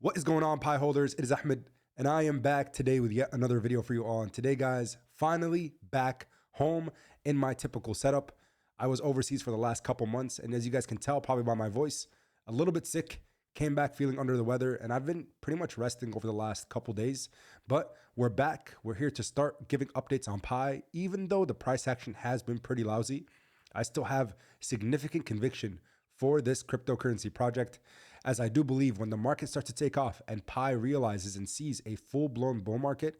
What is going on, Pi holders? It is Ahmed, and I am back today with yet another video for you all. And today, guys, finally back home in my typical setup. I was overseas for the last couple months, and as you guys can tell probably by my voice, a little bit sick, came back feeling under the weather, and I've been pretty much resting over the last couple days. But we're back. We're here to start giving updates on Pi. Even though the price action has been pretty lousy, I still have significant conviction for this cryptocurrency project, as I do believe when the market starts to take off and Pi realizes and sees a full-blown bull market,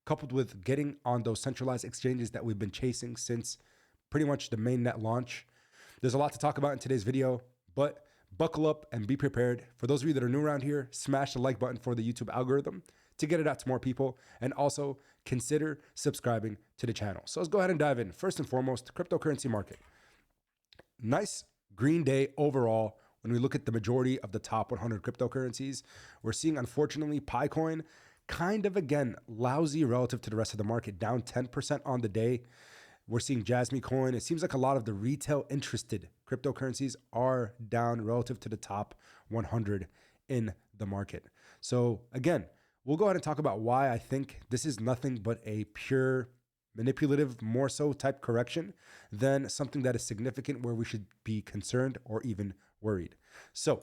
coupled with getting on those centralized exchanges that we've been chasing since pretty much the mainnet launch. There's a lot to talk about in today's video, but buckle up and be prepared. For those of you that are new around here, smash the like button for the YouTube algorithm to get it out to more people, and also consider subscribing to the channel. So let's go ahead and dive in. First and foremost, cryptocurrency market. Nice green day overall. When we look at the majority of the top 100 cryptocurrencies, we're seeing, unfortunately, Picoin kind of, again, lousy relative to the rest of the market, down 10% on the day. We're seeing Jasmy Coin. It seems like a lot of the retail interested cryptocurrencies are down relative to the top 100 in the market. So again, we'll go ahead and talk about why I think this is nothing but a pure manipulative, more so type correction than something that is significant where we should be concerned or even worried. So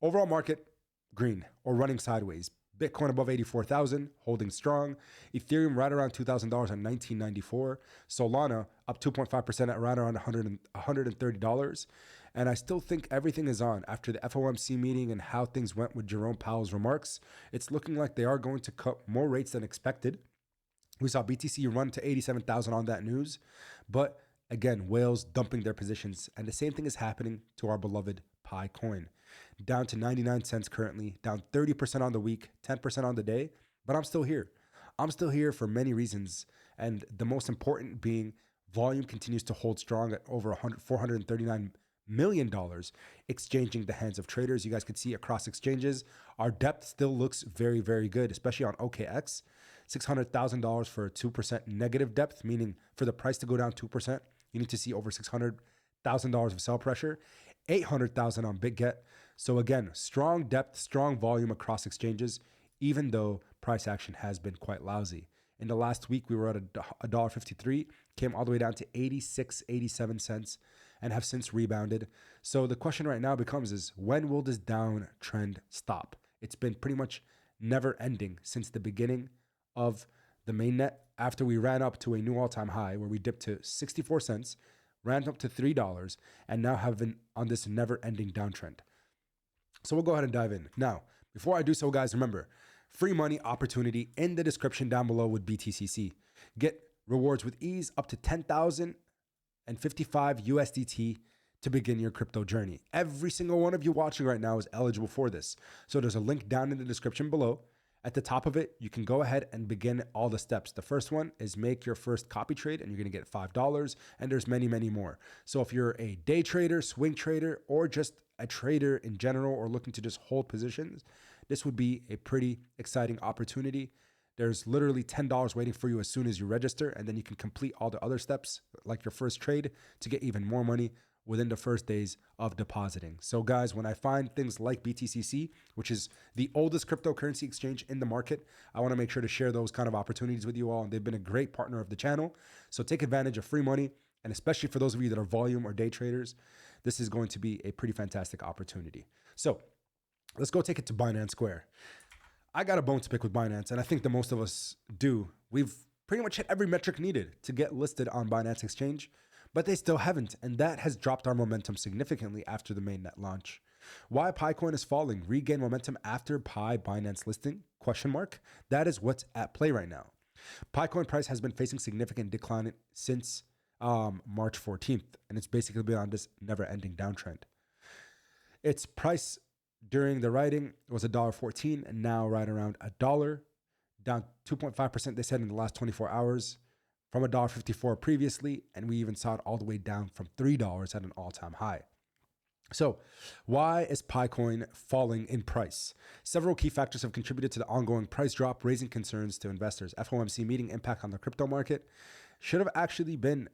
overall market, green or running sideways. Bitcoin above 84,000, holding strong. Ethereum right around $2,000 on 1994. Solana up 2.5% at right around $130. And I still think everything is on. After the FOMC meeting and how things went with Jerome Powell's remarks, it's looking like they are going to cut more rates than expected. We saw BTC run to 87,000 on that news. But again, whales dumping their positions. And the same thing is happening to our beloved Pi coin. Down to 99 cents currently, down 30% on the week, 10% on the day. But I'm still here. I'm still here for many reasons. And the most important being volume continues to hold strong at over $439 million exchanging the hands of traders. You guys can see across exchanges, our depth still looks very, very good, especially on OKX. $600,000 for a 2% negative depth, meaning for the price to go down 2%, you need to see over $600,000 of sell pressure, $800,000 on BitGet. So again, strong depth, strong volume across exchanges, even though price action has been quite lousy. In the last week, we were at $1.53, came all the way down to 86, 87 cents, and have since rebounded. So the question right now becomes is, when will this downtrend stop? It's been pretty much never ending since the beginning of the mainnet, after we ran up to a new all-time high where we dipped to 64 cents, ran up to $3, and now have been on this never-ending downtrend. So we'll go ahead and dive in. Now, before I do so, guys, remember, free money opportunity in the description down below with BTCC. Get rewards with ease up to 10,055 USDT to begin your crypto journey. Every single one of you watching right now is eligible for this. So there's a link down in the description below. At the top of it, you can go ahead and begin all the steps. The first one is make your first copy trade, and you're going to get $5. And there's many, many more. So if you're a day trader, swing trader, or just a trader in general, or looking to just hold positions, this would be a pretty exciting opportunity. There's literally $10 waiting for you as soon as you register, and then you can complete all the other steps, like your first trade, to get even more money within the first days of depositing. So guys, when I find things like BTCC, which is the oldest cryptocurrency exchange in the market, I want to make sure to share those kind of opportunities with you all. And they've been a great partner of the channel. So take advantage of free money. And especially for those of you that are volume or day traders, this is going to be a pretty fantastic opportunity. So let's go take it to Binance Square. I got a bone to pick with Binance, and I think the most of us do. We've pretty much hit every metric needed to get listed on Binance Exchange, but they still haven't, and that has dropped our momentum significantly after the mainnet launch. Why Picoin is falling, regain momentum after Pi Binance listing? Question mark. That is what's at play right now. Picoin price has been facing significant decline since March 14th, and it's basically been on this never-ending downtrend. Its price during the writing was $1.14, and now right around $1, down 2.5%, they said, in the last 24 hours. From $1.54 previously, and we even saw it all the way down from $3 at an all-time high. So why is Picoin falling in price? Several key factors have contributed to the ongoing price drop, raising concerns to investors. FOMC meeting impact on the crypto market should have actually been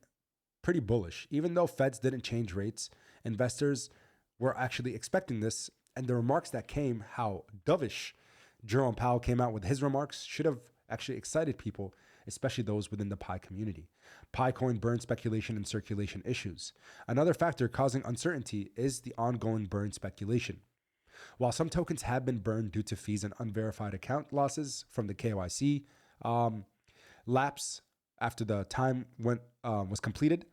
pretty bullish. Even though Feds didn't change rates, investors were actually expecting this, And the remarks that came, how dovish Jerome Powell came out with his remarks, should have actually excited people, especially those within the Pi community. Pi coin burn speculation and circulation issues. Another factor causing uncertainty is the ongoing burn speculation. While some tokens have been burned due to fees and unverified account losses from the KYC lapse after the time was completed,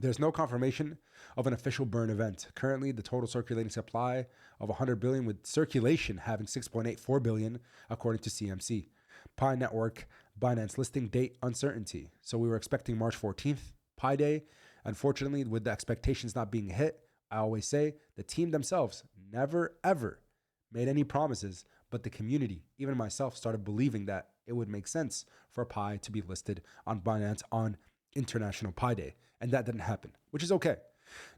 there's no confirmation of an official burn event. Currently, the total circulating supply of 100 billion, with circulation having 6.84 billion, according to CMC. Pi Network Binance listing date uncertainty. So we were expecting March 14th, Pi Day. Unfortunately, with the expectations not being hit, I always say the team themselves never ever made any promises, but the community, even myself, started believing that it would make sense for Pi to be listed on Binance on International Pi Day. And that didn't happen, which is okay.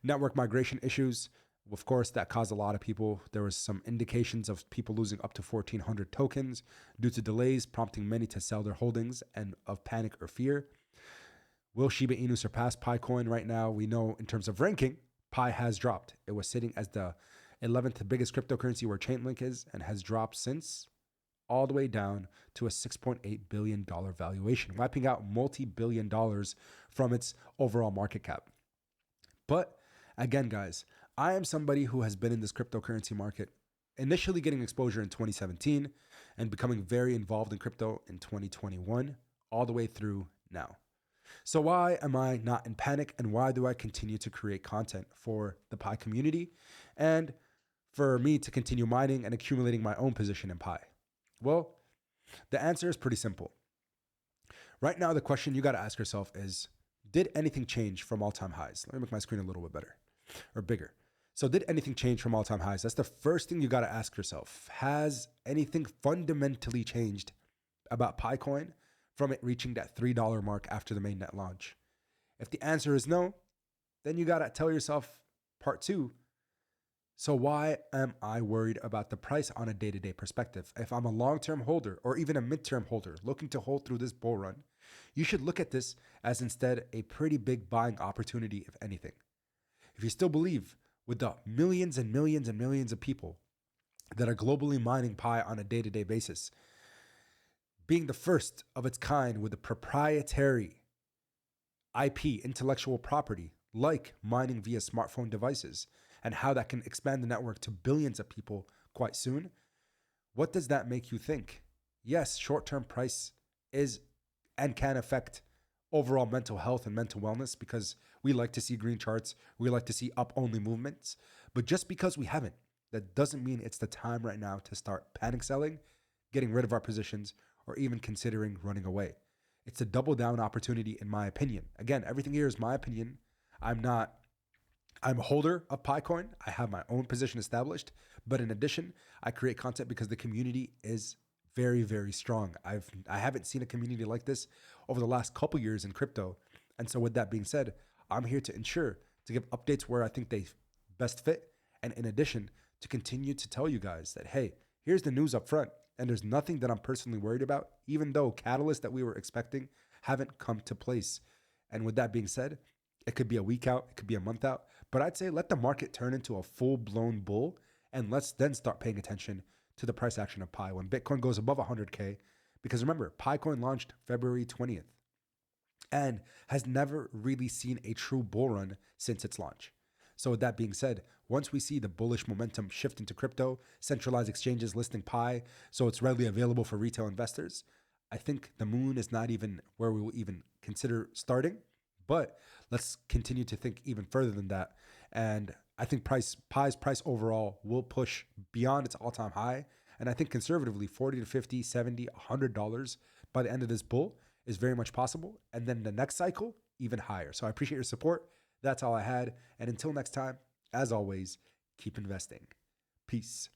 Network migration issues, of course, that caused a lot of people. There was some indications of people losing up to 1,400 tokens due to delays, prompting many to sell their holdings and of panic or fear. Will Shiba Inu surpass Pi coin right now? We know in terms of ranking, Pi has dropped. It was sitting as the 11th biggest cryptocurrency where Chainlink is and has dropped since, all the way down to a $6.8 billion valuation, wiping out multi-billion dollars from its overall market cap. But again, guys, I am somebody who has been in this cryptocurrency market, initially getting exposure in 2017 and becoming very involved in crypto in 2021, all the way through now. So why am I not in panic, and why do I continue to create content for the Pi community and for me to continue mining and accumulating my own position in Pi? Well, the answer is pretty simple. Right now, the question you got to ask yourself is, did anything change from all-time highs? Let me make my screen a little bit better or bigger. So did anything change from all-time highs? That's the first thing you got to ask yourself. Has anything fundamentally changed about Pi coin from it reaching that $3 mark after the mainnet launch? If the answer is no, then you got to tell yourself part two. So why am I worried about the price on a day-to-day perspective? If I'm a long-term holder or even a mid-term holder looking to hold through this bull run, you should look at this as instead a pretty big buying opportunity, if anything. If you still believe with the millions and millions and millions of people that are globally mining Pi on a day-to-day basis, being the first of its kind with a proprietary IP, intellectual property, like mining via smartphone devices, and how that can expand the network to billions of people quite soon, what does that make you think? Yes, short-term price is and can affect overall mental health and mental wellness, because we like to see green charts, we like to see up-only movements. But just because we haven't, that doesn't mean it's the time right now to start panic selling, getting rid of our positions, or even considering running away. It's a double down opportunity, in my opinion. Again, everything here is my opinion. I'm a holder of Pi coin. I have my own position established, but in addition, I create content because the community is very, very strong. I haven't seen a community like this over the last couple years in crypto. And so with that being said, I'm here to ensure to give updates where I think they best fit. And in addition, to continue to tell you guys that, hey, here's the news up front. And there's nothing that I'm personally worried about, even though catalysts that we were expecting haven't come to place. And with that being said, it could be a week out, it could be a month out, but I'd say let the market turn into a full-blown bull, and let's then start paying attention to the price action of Pi when Bitcoin goes above 100K. Because remember, Pi coin launched February 20th and has never really seen a true bull run since its launch. So with that being said, once we see the bullish momentum shift into crypto, centralized exchanges listing Pi so it's readily available for retail investors, I think the moon is not even where we will even consider starting. But let's continue to think even further than that. And I think Pi's price overall will push beyond its all-time high. And I think conservatively, $40 to $50, $70, $100 by the end of this bull is very much possible. And then the next cycle, even higher. So I appreciate your support. That's all I had. And until next time, as always, keep investing. Peace.